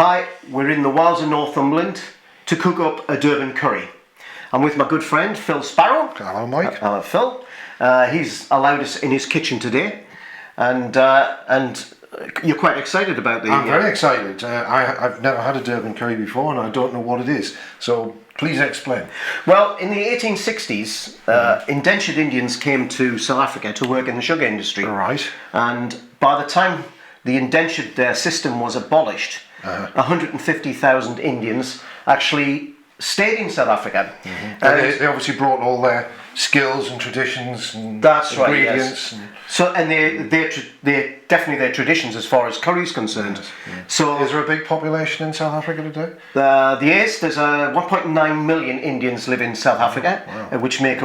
Hi, we're in the wilds of Northumberland to cook up a Durban curry. I'm with my good friend Phil Sparrow. Hello, Mike. Hello, Phil. He's allowed us in his kitchen today, and you're quite excited about the. I'm very excited. I've never had a Durban curry before, and I don't know what it is. So please explain. Well, in the 1860s, indentured Indians came to South Africa to work in the sugar industry. Right. And by the time the indentured system was abolished, 150,000 Indians actually stayed in South Africa. And they obviously brought all their skills and traditions and that's ingredients. Right, yes. So, and they definitely their traditions as far as curry is concerned. Yes, yeah. So, is there a big population in South Africa today? There's 1.9 million Indians live in South Africa, which makes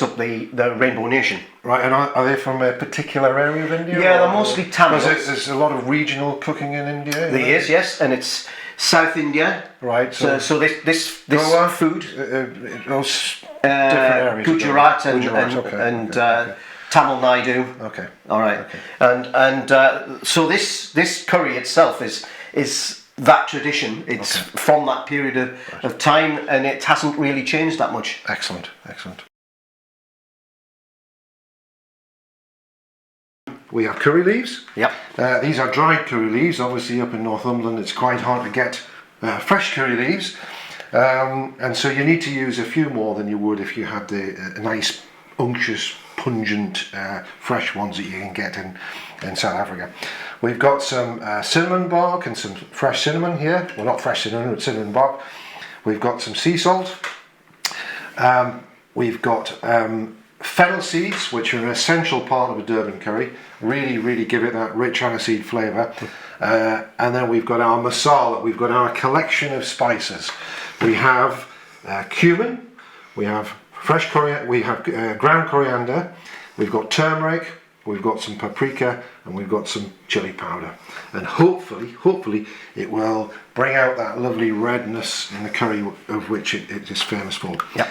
up the Rainbow Nation. Right, and are they from a particular area of India? Yeah, they're mostly Tamils. There's a lot of regional cooking in India. There is, yes, and it's South India. Right. So this food. Those different areas. Gujarat and Tamil Nadu. Okay. All right. Okay. And so this curry itself is that tradition. It's from that period of time, and it hasn't really changed that much. Excellent. Excellent. We have curry leaves. Yep. These are dried curry leaves. Obviously, up in Northumberland, it's quite hard to get fresh curry leaves, and so you need to use a few more than you would if you had the nice, unctuous, pungent, fresh ones that you can get in South Africa. We've got some cinnamon bark and some fresh cinnamon here. Well, not fresh cinnamon, but cinnamon bark. We've got some sea salt. We've got fennel seeds, which are an essential part of a Durban curry. Really give it that rich aniseed flavour. And then we've got our masala. We've got our collection of spices. We have cumin. We have fresh coriander. We have ground coriander. We've got turmeric. We've got some paprika, and we've got some chili powder. And hopefully, it will bring out that lovely redness in the curry of which it is famous for. Yeah.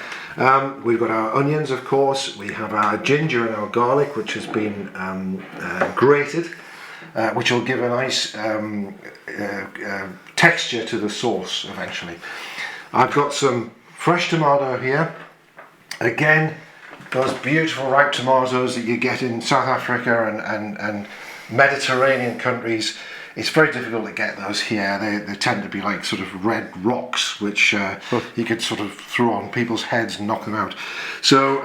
We've got our onions, of course. We have our ginger and our garlic, which has been grated, which will give a nice texture to the sauce eventually. I've got some fresh tomato here. Again, those beautiful ripe tomatoes that you get in South Africa and Mediterranean countries. It's very difficult to get those here. They tend to be like sort of red rocks, which you could sort of throw on people's heads and knock them out. So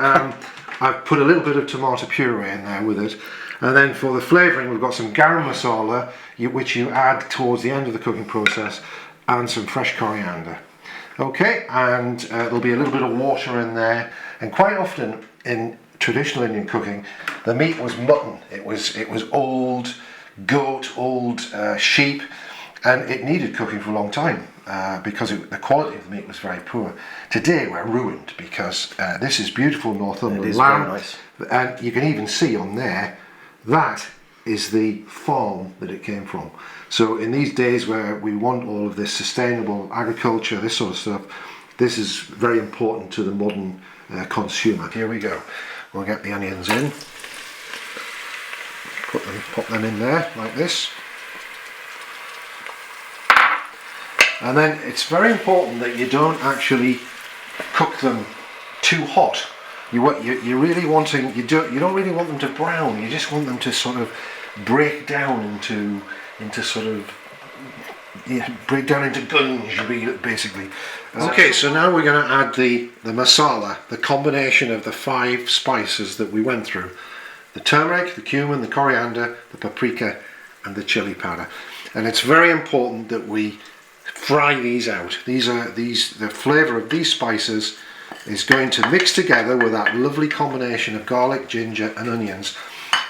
I've put a little bit of tomato puree in there with it. And then for the flavouring, we've got some garam masala, which you add towards the end of the cooking process, and some fresh coriander. Okay, and there'll be a little bit of water in there. And quite often in traditional Indian cooking, the meat was mutton. It was old goat, old sheep, and it needed cooking for a long time because the quality of the meat was very poor. Today we're ruined because this is beautiful Northumberland lamb, very nice. And you can even see on there that is the farm that it came from. So in these days where we want all of this sustainable agriculture, this sort of stuff, this is very important to the modern consumer. Here we go. We'll get the onions in. Pop them in there like this, and then it's very important that you don't actually cook them too hot. You're really wanting you don't really want them to brown. You just want them to sort of break down into gunge basically. Okay, so now we're going to add the masala, the combination of the 5 spices that we went through. The turmeric, the cumin, the coriander, the paprika, and the chili powder. And it's very important that we fry these out. The flavour of these spices is going to mix together with that lovely combination of garlic, ginger, and onions.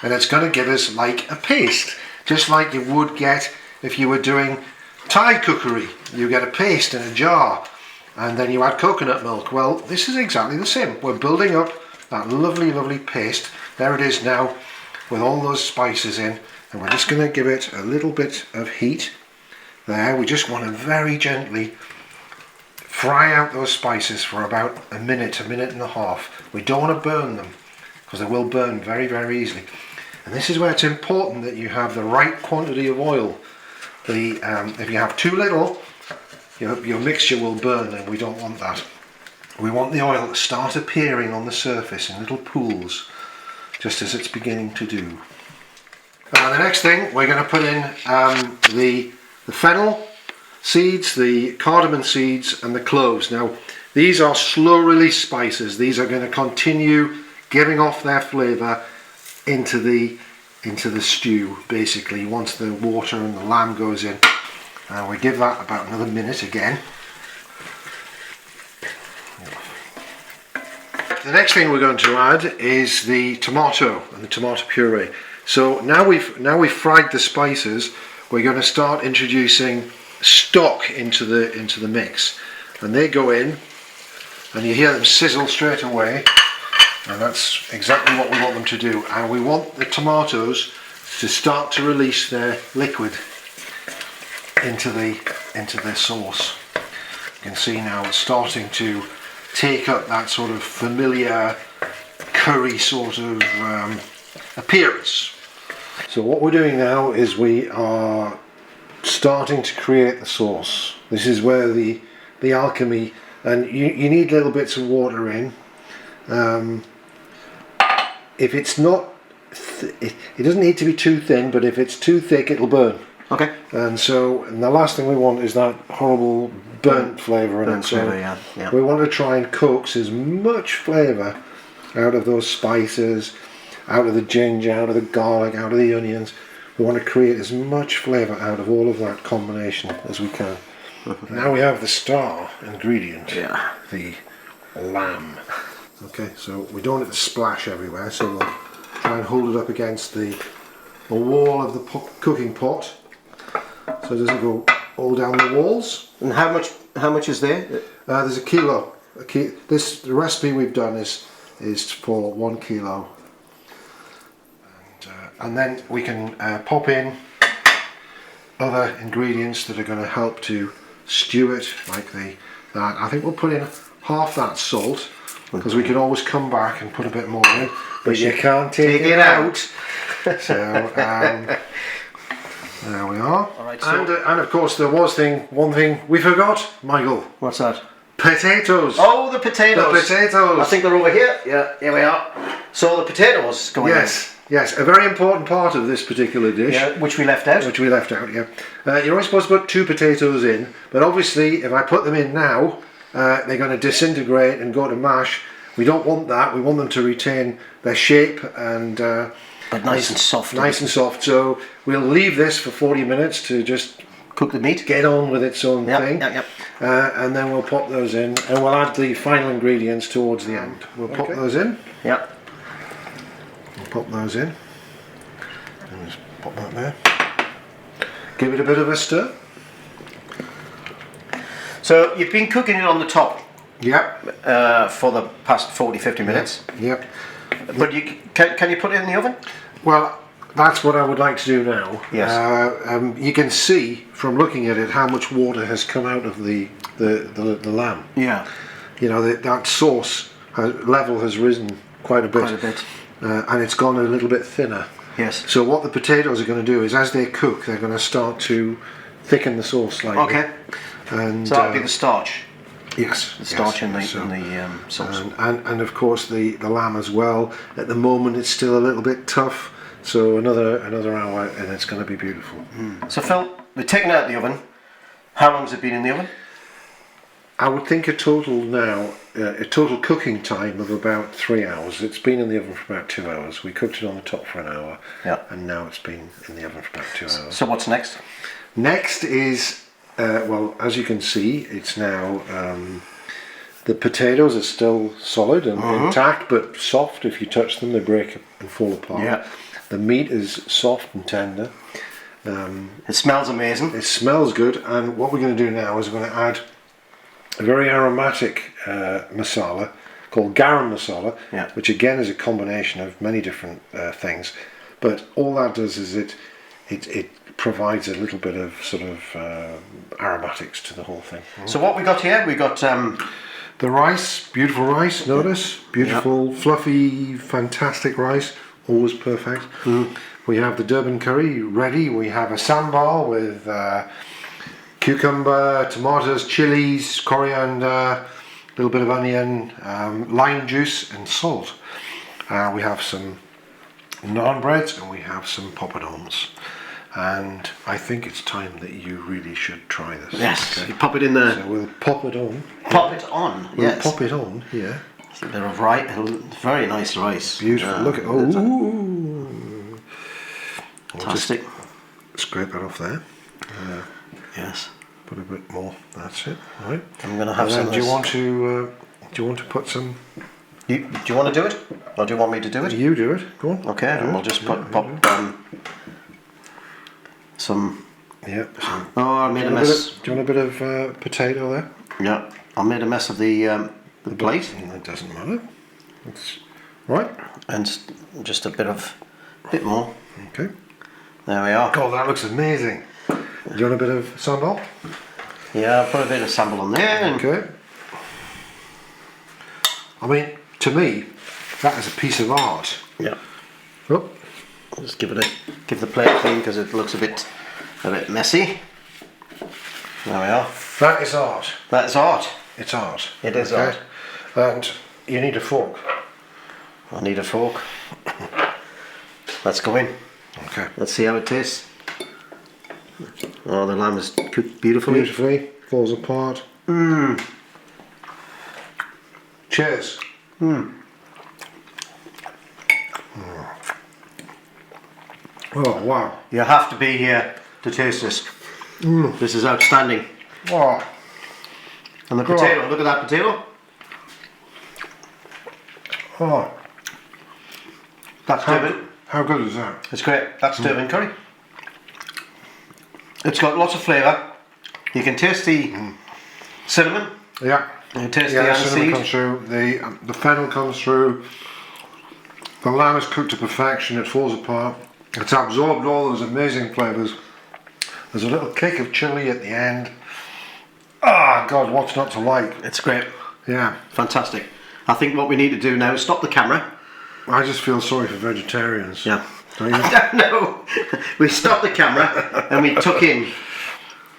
And it's going to give us like a paste, just like you would get if you were doing Thai cookery. You get a paste in a jar, and then you add coconut milk. Well, this is exactly the same. We're building up that lovely paste. There it is now with all those spices in, and we're just going to give it a little bit of heat there. We just want to very gently fry out those spices for about a minute and a half. We don't want to burn them because they will burn very easily. And this is where it's important that you have the right quantity of oil if you have too little, your mixture will burn, and we don't want that. We want the oil to start appearing on the surface in little pools, just as it's beginning to do. The next thing, we're going to put in the fennel seeds, the cardamom seeds, and the cloves. Now, these are slow release spices. These are going to continue giving off their flavour into the stew, basically, once the water and the lamb goes in. And we give that about another minute again. The next thing we're going to add is the tomato and the tomato puree. So now we've fried the spices, we're going to start introducing stock into the mix, and they go in, and you hear them sizzle straight away, and that's exactly what we want them to do. And we want the tomatoes to start to release their liquid into the sauce. You can see now it's starting to take up that sort of familiar curry sort of appearance. So what we're doing now is we are starting to create the sauce. This is where the alchemy, and you need little bits of water in. If it's not, it doesn't need to be too thin, but if it's too thick, it'll burn. Okay. And the last thing we want is that horrible burnt flavour in it. So yeah. we want to try and coax as much flavour out of those spices, out of the ginger, out of the garlic, out of the onions. We want to create as much flavour out of all of that combination as we can. Now we have the star ingredient, the lamb. Okay, so we don't want it to splash everywhere, so we'll try and hold it up against the wall of the cooking pot, so it doesn't go all down the walls. And how much is there? There's a kilo. The recipe we've done is for 1 kilo. And then we can pop in other ingredients that are going to help to stew it, like that. I think we'll put in half that salt, because we can always come back and put a bit more in, but you can't take it out. So there we are. All right, so and of course there was one thing we forgot, Michael. What's that? Potatoes. Oh, the potatoes. The potatoes. I think they're over here. Yeah, here we are. So the potatoes going in. Yes, a very important part of this particular dish. Yeah, which we left out. You're only supposed to put 2 potatoes in, but obviously if I put them in now, they're going to disintegrate and go to mash. We don't want that. We want them to retain their shape and but nice and soft. Nice and soft. So we'll leave this for 40 minutes to just cook the meat. Get on with its own thing. Yep. And then we'll pop those in, and we'll add the final ingredients towards the end. We'll pop those in. Yep. We'll pop those in. And just pop that there. Give it a bit of a stir. So you've been cooking it on the top. Yep. For the past 40-50 minutes. Yep. But can you put it in the oven? Well, that's what I would like to do now. Yes. You can see from looking at it how much water has come out of the lamb. Yeah. You know, that sauce level has risen quite a bit. And it's gone a little bit thinner. Yes. So what the potatoes are going to do is, as they cook, they're going to start to thicken the sauce slightly. Okay. And so that'll be the starch. Yes. The starch in the sauce. And of course the lamb as well. At the moment it's still a little bit tough. So another hour and it's going to be beautiful. So Phil, we're taking it out of the oven. How long has it been in the oven? I would think a total cooking time of about 3 hours. It's been in the oven for about 2 hours. We cooked it on the top for an hour. Yeah. And now it's been in the oven for about 2 hours. So what's next? Next is, well, as you can see, it's now, the potatoes are still solid and intact, but soft. If you touch them, they break and fall apart. Yeah. The meat is soft and tender. It smells amazing. It smells good, and what we're going to do now is we're going to add a very aromatic masala called garam masala, which again is a combination of many different things. But all that does is it provides a little bit of sort of aromatics to the whole thing. So what we got here, we got the rice, beautiful rice. Notice, beautiful, fluffy, fantastic rice. always perfect. We have the Durban Curry ready. We have a sambal with cucumber, tomatoes, chilies, coriander, a little bit of onion, lime juice and salt. We have some naan breads and we have some poppadoms. And I think it's time that you really should try this. Yes, okay? you pop it in there. So we'll pop it on. Pop it on, We'll yes. pop it on here. It's a bit of rice, very nice rice. Beautiful. Look at Fantastic. Scrape that off there. Yes. Put a bit more. That's it. Right. I'm going to have And some then of do you this. want to put some? Do you want to do it? Or do you want me to do it? You do it. Go on. Okay, Do we'll it. just Yeah, pop you do it. some... Yeah. So, Oh, I made a do mess. you want a bit of potato there? Yeah, I made a mess of the plate. It doesn't matter. It's right. And just a bit more. Okay. There we are. God, that looks amazing. Do you want a bit of sambal? Yeah, I'll put a bit of sambal on there. And Okay. I mean, to me, that is a piece of art. yeah, Oh, just give the plate a clean because it looks a bit messy. There we are. that is art. That's art. It's art. It is art. And you need a fork. I need a fork. Let's go in. Okay. Let's see how it tastes. Oh, the lamb is cooked beautifully. Beautifully. Falls apart. Cheers. Oh, wow. You have to be here to taste this. This is outstanding. Oh, And the potato, look at that potato. oh. That's Durban. How good is that? It's great. That's Durban curry. It's got lots of flavour. You can taste the cinnamon. Yeah. You can taste Yeah, the the cinnamon comes aniseed. through, the fennel comes through, the lamb is cooked to perfection, it falls apart, it's absorbed all those amazing flavours. There's a little kick of chilli at the end. Ah, God, what's not to like? It's great. Yeah, Fantastic. I think what we need to do now is stop the camera. I just feel sorry for vegetarians. Yeah. Don't you? No. We stop the camera and we tuck in.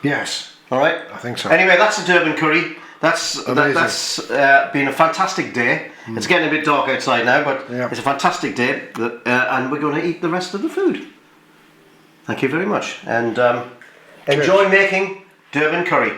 Yes, All right. I think so. Anyway, that's the Durban curry. That's Amazing. been a fantastic day. It's getting a bit dark outside now, but Yeah. it's a fantastic day, and we're going to eat the rest of the food. Thank you very much, and enjoy making Durban curry.